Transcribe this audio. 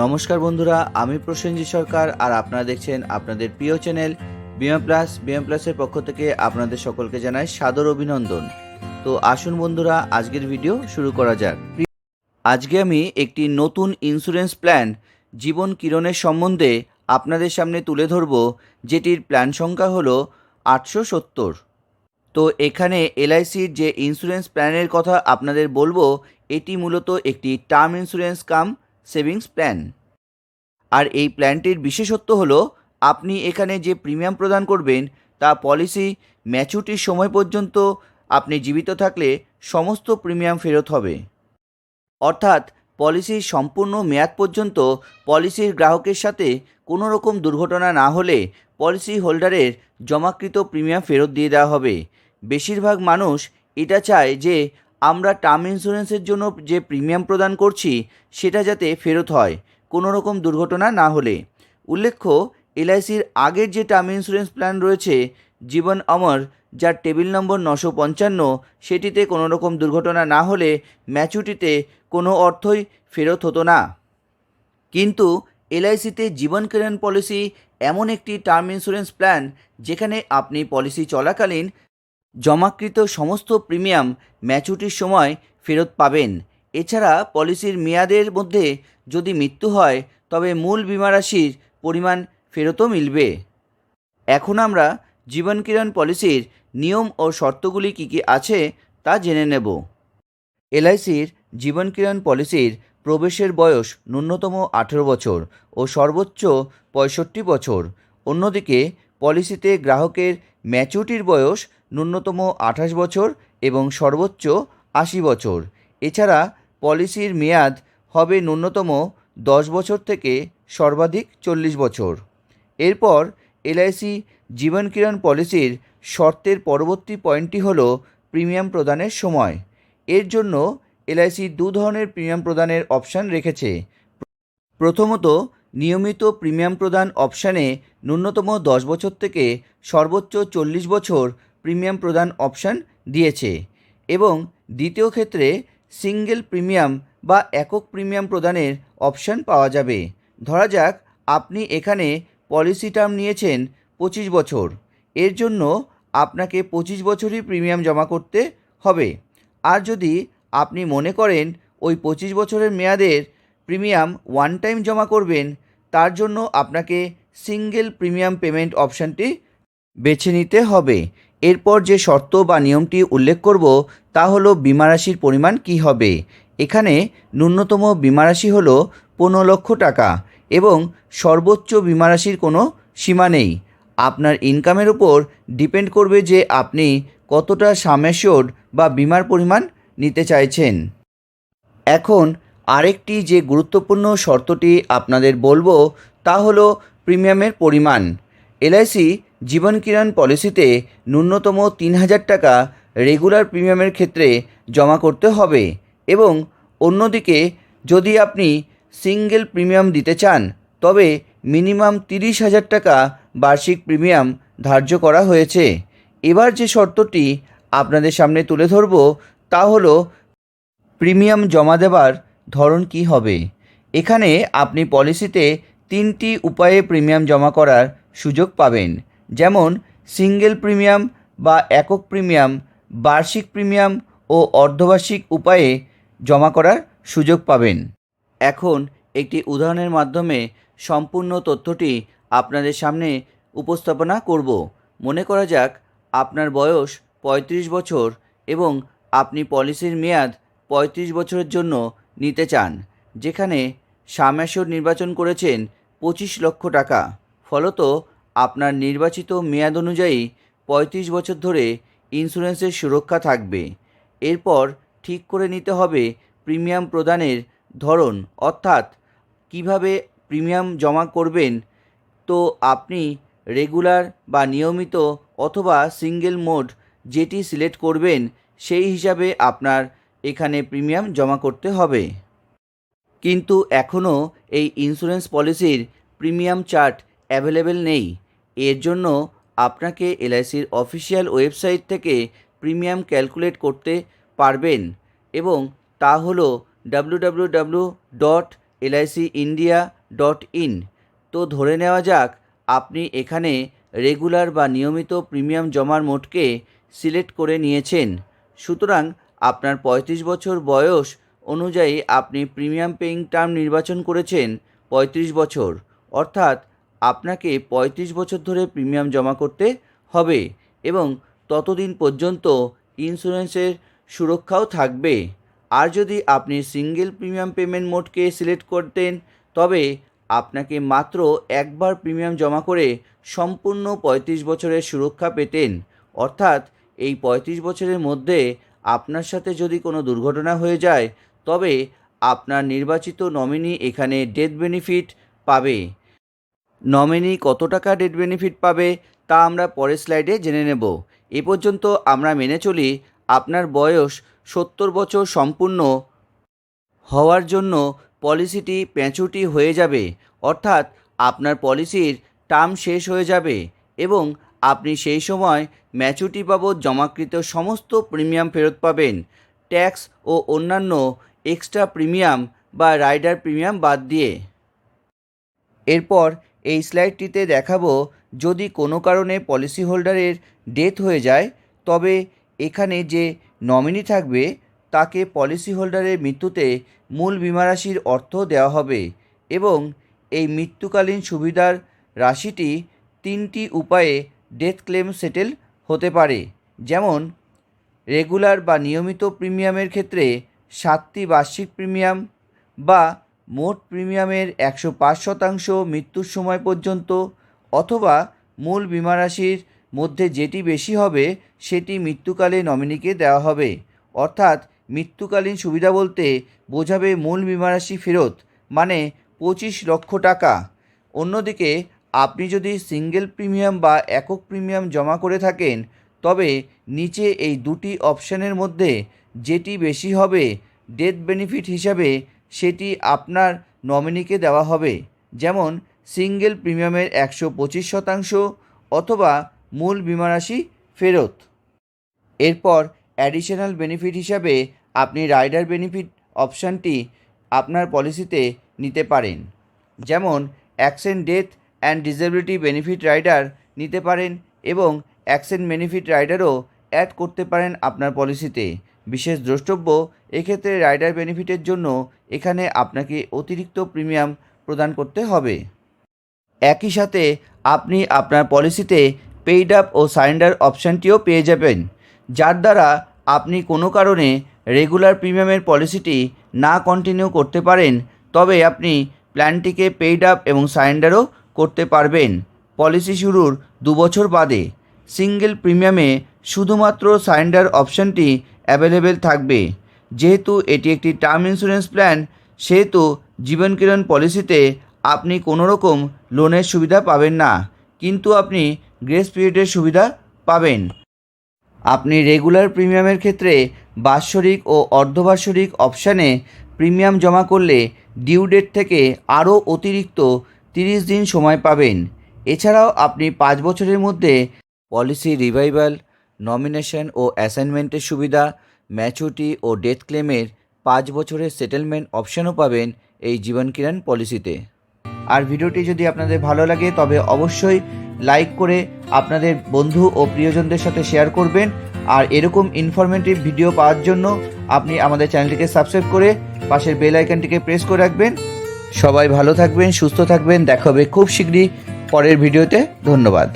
নমস্কার বন্ধুরা, আমি প্রসেনজিৎ সরকার আর আপনারা দেখছেন আপনাদের প্রিয় চ্যানেল বিমা প্লাসের পক্ষ থেকে আপনাদের সকলকে জানাই সাদর অভিনন্দন। তো আসুন বন্ধুরা, আজকের ভিডিও শুরু করা যাক। আজকে আমি একটি নতুন ইন্স্যুরেন্স প্ল্যান জীবন কিরণের সম্বন্ধে আপনাদের সামনে তুলে ধরব, যেটির প্ল্যান সংখ্যা হলো 870। তো এখানে এলআইসির যে ইন্স্যুরেন্স প্ল্যানের কথা আপনাদের বলবো, এটি মূলত একটি টার্ম ইন্স্যুরেন্স কাম সেভিংস প্ল্যান। আর এই প্ল্যানটির বিশেষত্ব হলো আপনি এখানে যে প্রিমিয়াম প্রদান করবেন তা পলিসি ম্যাচুরিটির সময় পর্যন্ত আপনি জীবিত থাকলে সমস্ত প্রিমিয়াম ফেরত হবে। অর্থাৎ পলিসির সম্পূর্ণ মেয়াদ পর্যন্ত পলিসির গ্রাহকের সাথে কোনো রকম দুর্ঘটনা না হলে পলিসি হোল্ডারের জমাকৃত প্রিমিয়াম ফেরত দিয়ে দেওয়া হবে। বেশিরভাগ মানুষ এটা চায় যে আমরা টার্ম ইন্স্যুরেন্সের জন্য যে প্রিমিয়াম প্রদান করছি সেটা যাতে ফেরত হয় কোনো রকম দুর্ঘটনা না হলে। উল্লেখ্য, এলআইসির আগের যে টার্ম ইন্স্যুরেন্স প্ল্যান রয়েছে জীবন অমর, যার টেবিল নম্বর 955, সেটিতে কোনো রকম দুর্ঘটনা না হলে ম্যাচুরিটিতে কোনো অর্থই ফেরত হতো না। কিন্তু এলআইসিতে জীবন কিরণ পলিসি এমন একটি টার্ম ইন্স্যুরেন্স প্ল্যান যেখানে আপনি পলিসি চলাকালীন জমাকৃত সমস্ত প্রিমিয়াম ম্যাচুরিটির সময় ফেরত পাবেন। এছাড়া পলিসির মেয়াদের মধ্যে যদি মৃত্যু হয় তবে মূল বিমা রাশির পরিমাণ ফেরতও মিলবে। এখন আমরা জীবন কিরণ পলিসির নিয়ম ও শর্তগুলি কী কী আছে তা জেনে নেব। এলআইসির জীবন কিরণ পলিসির প্রবেশের বয়স ন্যূনতম 18 বছর ও সর্বোচ্চ 65 বছর। অন্যদিকে পলিসিতে গ্রাহকের ম্যাচুরিটির বয়স ন্যূনতম 28 বছর এবং সর্বোচ্চ 80 বছর। এছাড়া পলিসির মেয়াদ হবে ন্যূনতম 10 বছর থেকে সর্বাধিক 40 বছর। এরপর এলআইসি জীবন কিরণ পলিসির শর্তের পরবর্তী পয়েন্টটি হলো প্রিমিয়াম প্রদানের সময়। এর জন্য এলআইসি দু ধরনের প্রিমিয়াম প্রদানের অপশান রেখেছে। প্রথমত, নিয়মিত প্রিমিয়াম প্রদান অপশানে ন্যূনতম 10 বছর থেকে সর্বোচ্চ 40 বছর প্রিমিয়াম প্রদান অপশান দিয়েছে। এবং দ্বিতীয় ক্ষেত্রে সিঙ্গেল প্রিমিয়াম বা একক প্রিমিয়াম প্রদানের অপশান পাওয়া যাবে। ধরা যাক আপনি এখানে পলিসি টার্ম নিয়েছেন 25 বছর, এর জন্য আপনাকে 25 বছরই প্রিমিয়াম জমা করতে হবে। আর যদি আপনি মনে করেন ওই 25 বছরের মেয়াদের প্রিমিয়াম ওয়ান টাইম জমা করবেন, তার জন্য আপনাকে সিঙ্গেল প্রিমিয়াম পেমেন্ট অপশানটি বেছে নিতে হবে। এরপর যে শর্ত বা নিয়মটি উল্লেখ করব তা হলো বিমা রাশির পরিমাণ কী হবে। এখানে ন্যূনতম বিমা রাশি হলো 15 লক্ষ টাকা এবং সর্বোচ্চ বিমা রাশির কোনো সীমা নেই। আপনার ইনকামের উপর ডিপেন্ড করবে যে আপনি কতটা সাম অ্যাসিওর্ড বা বিমার পরিমাণ নিতে চাইছেন। এখন আরেকটি যে গুরুত্বপূর্ণ শর্তটি আপনাদের বলবো তা হলো প্রিমিয়ামের পরিমাণ। এলআইসি জীবন কিরণ পলিসিতে ন্যূনতম 3000 টাকা রেগুলার প্রিমিয়ামের ক্ষেত্রে জমা করতে হবে এবং অন্যদিকে যদি আপনি সিঙ্গেল প্রিমিয়াম দিতে চান তবে মিনিমাম 30,000 টাকা বার্ষিক প্রিমিয়াম ধার্য করা হয়েছে। এবার যে শর্তটি আপনাদের সামনে তুলে ধরব তা হলো প্রিমিয়াম জমা দেবার ধরন কী হবে। এখানে আপনি পলিসিতে 3টি উপায়ে প্রিমিয়াম জমা করার সুযোগ পাবেন, যেমন সিঙ্গেল প্রিমিয়াম বা একক প্রিমিয়াম, বার্ষিক প্রিমিয়াম ও অর্ধবার্ষিক উপায়ে জমা করার সুযোগ পাবেন। এখন একটি উদাহরণের মাধ্যমে সম্পূর্ণ তথ্যটি আপনাদের সামনে উপস্থাপনা করব। মনে করা যাক আপনার বয়স 35 বছর এবং আপনি পলিসির মেয়াদ 35 বছরের জন্য নিতে চান, যেখানে সাম অ্যাসিওর্ড নির্বাচন করেছেন 25 লক্ষ টাকা। ফলত আপনার নির্বাচিত মেয়াদ অনুযায়ী 35 বছর ধরে ইন্স্যুরেন্সের সুরক্ষা থাকবে। এরপর ঠিক করে নিতে হবে প্রিমিয়াম প্রদানের ধরন, অর্থাৎ কিভাবে প্রিমিয়াম জমা করবেন। তো আপনি রেগুলার বা নিয়মিত অথবা সিঙ্গেল মোড যেটি সিলেক্ট করবেন সেই হিসাবে আপনার এখানে প্রিমিয়াম জমা করতে হবে। কিন্তু এখনও এই ইন্স্যুরেন্স পলিসির প্রিমিয়াম চার্ট অ্যাভেলেবেল নেই। এর জন্য আপনাকে এলআইসির অফিসিয়াল ওয়েবসাইট থেকে প্রিমিয়াম ক্যালকুলেট করতে পারবেন এবং তা হলো www.lic licindia.in। তো ধরে নেওয়া যাক আপনি এখানে রেগুলার বা নিয়মিত প্রিমিয়াম জমার মোডকে সিলেক্ট করে নিয়েছেন। সুতরাং আপনার 35 বছর বয়স অনুযায়ী আপনি প্রিমিয়াম পেইং টার্ম নির্বাচন করেছেন 35 বছর, অর্থাৎ আপনাকে 35 বছর ধরে প্রিমিয়াম জমা করতে হবে এবং ততদিন পর্যন্ত ইন্স্যুরেন্সের সুরক্ষাও থাকবে। আর যদি আপনি সিঙ্গেল প্রিমিয়াম পেমেন্ট মোডকে সিলেক্ট করতেন তবে আপনাকে মাত্র একবার প্রিমিয়াম জমা করে সম্পূর্ণ 35 বছরের সুরক্ষা পেতেন। অর্থাৎ এই 35 বছরের মধ্যে আপনার সাথে যদি কোনো দুর্ঘটনা হয়ে যায় তবে আপনার নির্বাচিত নমিনি এখানে ডেথ বেনিফিট পাবে। নমিনি কত টাকা ডেথ বেনিফিট পাবে তা আমরা পরের স্লাইডে জেনে নেব। এ পর্যন্ত আমরা মেনে চলি আপনার বয়স 70 বছর সম্পূর্ণ হওয়ার জন্য পলিসিটি ম্যাচুরিটি হয়ে যাবে, অর্থাৎ আপনার পলিসির টার্ম শেষ হয়ে যাবে এবং আপনি সেই সময় ম্যাচুরিটি বাবদ জমাকৃত সমস্ত প্রিমিয়াম ফেরত পাবেন, ট্যাক্স ও অন্যান্য এক্সট্রা প্রিমিয়াম বা রাইডার প্রিমিয়াম বাদ দিয়ে। এরপর এই স্লাইডটিতে দেখাবো যদি কোনো কারণে পলিসি হোল্ডারের ডেথ হয়ে যায় তবে এখানে যে নমিনি থাকবে তাকে পলিসি হোল্ডারের মৃত্যুতে মূল বিমা রাশির অর্থ দেওয়া হবে এবং এই মৃত্যুকালীন সুবিধার রাশিটি 3টি উপায়ে ডেথ ক্লেম সেটেল হতে পারে। যেমন রেগুলার বা নিয়মিত প্রিমিয়ামের ক্ষেত্রে 7টি বার্ষিক প্রিমিয়াম বা মোট প্রিমিয়ামের 105% মৃত্যুর সময় পর্যন্ত, অথবা মূল বিমা রাশির মধ্যে যেটি বেশি হবে সেটি মৃত্যুকালে নমিনিকে দেওয়া হবে। অর্থাৎ মৃত্যুকালীন সুবিধা বলতে বোঝাবে মূল বিমা রাশি ফেরত, মানে 25 লক্ষ টাকা। অন্যদিকে আপনি যদি সিঙ্গেল প্রিমিয়াম বা একক প্রিমিয়াম জমা করে থাকেন তবে নিচে এই দুটি অপশানের মধ্যে যেটি বেশি হবে ডেথ বেনিফিট হিসাবে সেটি আপনার নমিনিকে দেওয়া হবে। যেমন সিঙ্গেল প্রিমিয়ামের 125% অথবা মূল বিমা রাশি ফেরত। এরপর অ্যাডিশনাল বেনিফিট হিসাবে আপনি রাইডার বেনিফিট অপশানটি আপনার পলিসিতে নিতে পারেন। যেমন accident death and disability benefit rider নিতে পারেন এবং অ্যাক্সিডেন্ট বেনিফিট রাইডারও অ্যাড করতে পারেন আপনার পলিসিতে। বিশেষ দ্রষ্টব্য, এক্ষেত্রে রাইডার বেনিফিটের জন্য এখানে আপনাকে অতিরিক্ত প্রিমিয়াম প্রদান করতে হবে। একই সাথে আপনি আপনার পলিসিতে পেইড আপ ও সারেন্ডার অপশানটিও পেয়ে যাবেন, যার দ্বারা আপনি কোনো কারণে রেগুলার প্রিমিয়ামের পলিসিটি না কন্টিনিউ করতে পারেন তবে আপনি প্ল্যানটিকে পেইড আপ এবং সারেন্ডারও করতে পারবেন পলিসি শুরুর 2 বছর বাদে। সিঙ্গেল প্রিমিয়ামে শুধুমাত্র সারেন্ডার অপশানটি অ্যাভেলেবেল থাকবে। যেহেতু এটি একটি টার্ম ইন্স্যুরেন্স প্ল্যান সেহেতু জীবন কিরণ পলিসিতে আপনি কোনো রকম লোনের সুবিধা পাবেন না, কিন্তু আপনি গ্রেস পিরিয়ডের সুবিধা পাবেন। আপনি রেগুলার প্রিমিয়ামের ক্ষেত্রে বাৎসরিক ও অর্ধবার্ষিক অপশানে প্রিমিয়াম জমা করলে ডিউ ডেট থেকে আরও অতিরিক্ত 30 দিন সময় পাবেন। এছাড়াও আপনি 5 বছরের মধ্যে পলিসি রিভাইভাল, নমিনেশন ও অ্যাসাইনমেন্টের সুবিধা, ম্যাচুরিটি ও ডেথ ক্লেমের 5 বছরের সেটেলমেন্ট অপশানও পাবেন এই জীবন কিরণ পলিসিতে। আর ভিডিওটি যদি আপনাদের ভালো লাগে তবে অবশ্যই লাইক করে আপনাদের বন্ধু ও প্রিয়জনদের সাথে শেয়ার করবেন। আর এরকম ইনফরমেটিভ ভিডিও পাওয়ার জন্য আপনি আমাদের চ্যানেলটিকে সাবস্ক্রাইব করে পাশের বেল আইকনটিকে প্রেস করে রাখবেন। সবাই ভালো থাকবেন, সুস্থ থাকবেন। দেখা হবে খুব শীঘ্রই পরের ভিডিওতে। ধন্যবাদ।